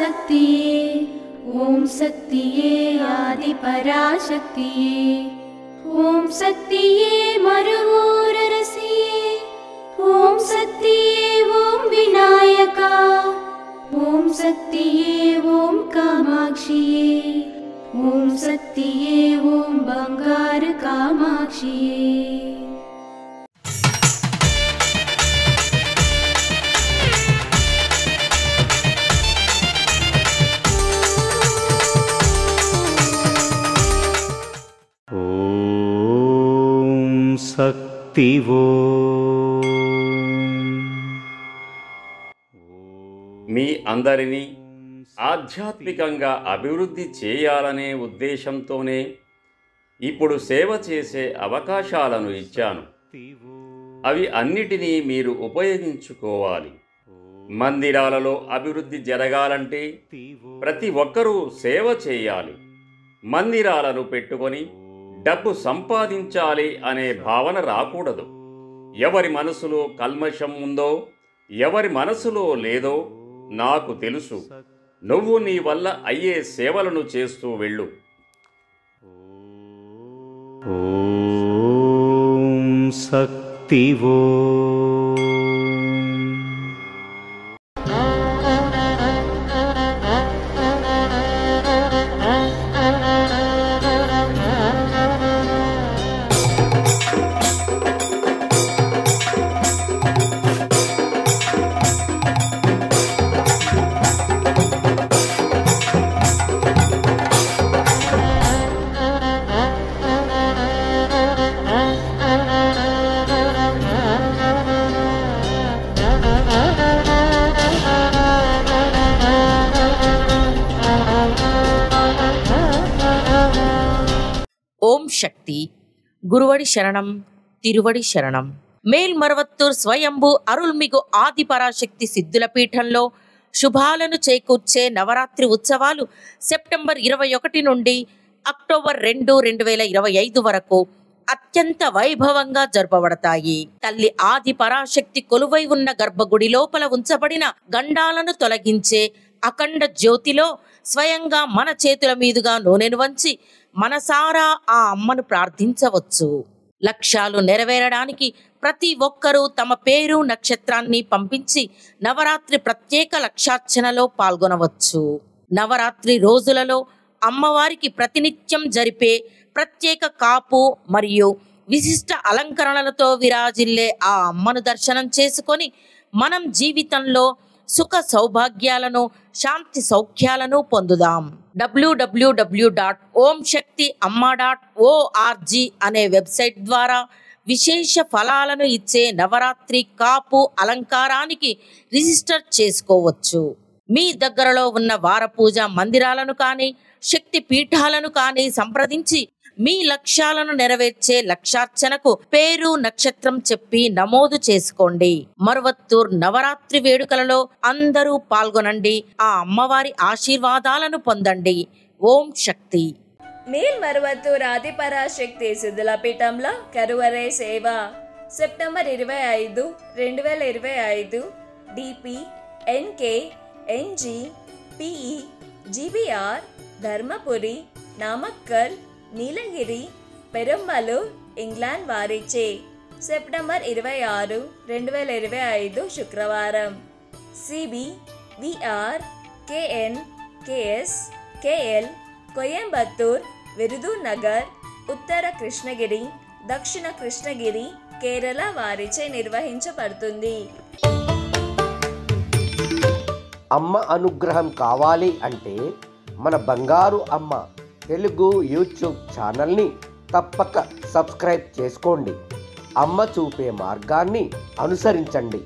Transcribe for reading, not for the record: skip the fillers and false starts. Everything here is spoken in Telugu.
पराशक्तिये ॐ शक्तिये आदिपराशक्तिये ॐ शक्तिये मरुवोररसिये ॐ शक्तिये ॐ विनायका ॐ शक्तिये ॐ कामाक्षिये ॐ शक्तिये ॐ बंगार कामाक्षिये। శక్తివో మీ అందరినీ ఆధ్యాత్మికంగా అభివృద్ధి చేయాలనే ఉద్దేశంతోనే ఇప్పుడు సేవ చేసే అవకాశాలను ఇచ్చాను. అవి అన్నిటినీ మీరు ఉపయోగించుకోవాలి. మందిరాలలో అభివృద్ధి జరగాలంటే ప్రతి ఒక్కరూ సేవ చేయాలి. మందిరాలను పెట్టుకొని డబ్బు సంపాదించాలి అనే భావన రాకూడదు. ఎవరి మనసులో కల్మషం ఉందో, ఎవరి మనసులో లేదో నాకు తెలుసు. నువ్వు నీ వల్ల అయ్యే సేవలను చేస్తూ వెళ్ళు. ఓం శక్తివో ఓం శక్తి గురువడి శరణం తిరువడి శరణం. మేల్మరవత్తూర్ స్వయంభూ అరుల్మిగు ఆదిపరాశక్తి సిద్ధుల పీఠంలో శుభాలను చేకూర్చే నవరాత్రి ఉత్సవాలు సెప్టెంబర్ 21 నుండి అక్టోబర్ 2, 2025 వరకు అత్యంత వైభవంగా జరపబడతాయి. తల్లి ఆదిపరాశక్తి కొలువై ఉన్న గర్భగుడి లోపల ఉంచబడిన గండాలను తొలగించే అఖండ జ్యోతిలో స్వయంగా మన చేతుల మీదుగా నూనెను వంచి మనసారా ఆ అమ్మను ప్రార్థించవచ్చు. లక్ష్యాలు నెరవేరడానికి ప్రతి ఒక్కరూ తమ పేరు నక్షత్రాన్ని పంపించి నవరాత్రి ప్రత్యేక లక్షార్చనలో పాల్గొనవచ్చు. నవరాత్రి రోజులలో అమ్మవారికి ప్రతినిత్యం జరిపే ప్రత్యేక కాపు మరియు విశిష్ట అలంకరణలతో విరాజిల్లే ఆ అమ్మను దర్శనం చేసుకొని మనం జీవితంలో సుఖ సౌభాగ్యాలను శాంతి సౌఖ్యాలను పొందుదాం. www.omshaktiamma.org అనే వెబ్సైట్ ద్వారా విశేష ఫలాలను ఇచ్చే నవరాత్రి కాపు అలంకారానికి రిజిస్టర్ చేసుకోవచ్చు. మీ దగ్గరలో ఉన్న వారపూజ మందిరాలను కానీ శక్తి పీఠాలను కానీ సంప్రదించి మీ లక్ష్యాలను నెరవేర్చే లక్షార్చనకు పేరు నక్షత్రం చెప్పి నమోదు చేసుకోండి. మరువత్తూర్ నవరాత్రి వేడుకలలో అందరూ పాల్గొనండి. ఆ అమ్మవారి ఆశీర్వాదాలను పొందండి. ఓం శక్తి. మేల్మరువత్తూర్ ఆదిపరాశక్తి సిద్ధుల పీఠంలో కరువరే సేవ September 25, 2025 DP NK NG PE GBR Dharmapuri Namakkal Nilgiri Perambalur England వారిచే సెప్టెంబర్ 26, 2025 శుక్రవారం CB VR KN KS KL Coimbatore Virudhunagar ఉత్తర కృష్ణగిరి దక్షిణ కృష్ణగిరి కేరళ వారిచే నిర్వహించబడుతుంది. అమ్మ అనుగ్రహం కావాలి అంటే మన బంగారు అమ్మ తెలుగు యూట్యూబ్ ఛానల్ని తప్పక సబ్స్క్రైబ్ చేసుకోండి. అమ్మ చూపే మార్గాన్ని అనుసరించండి.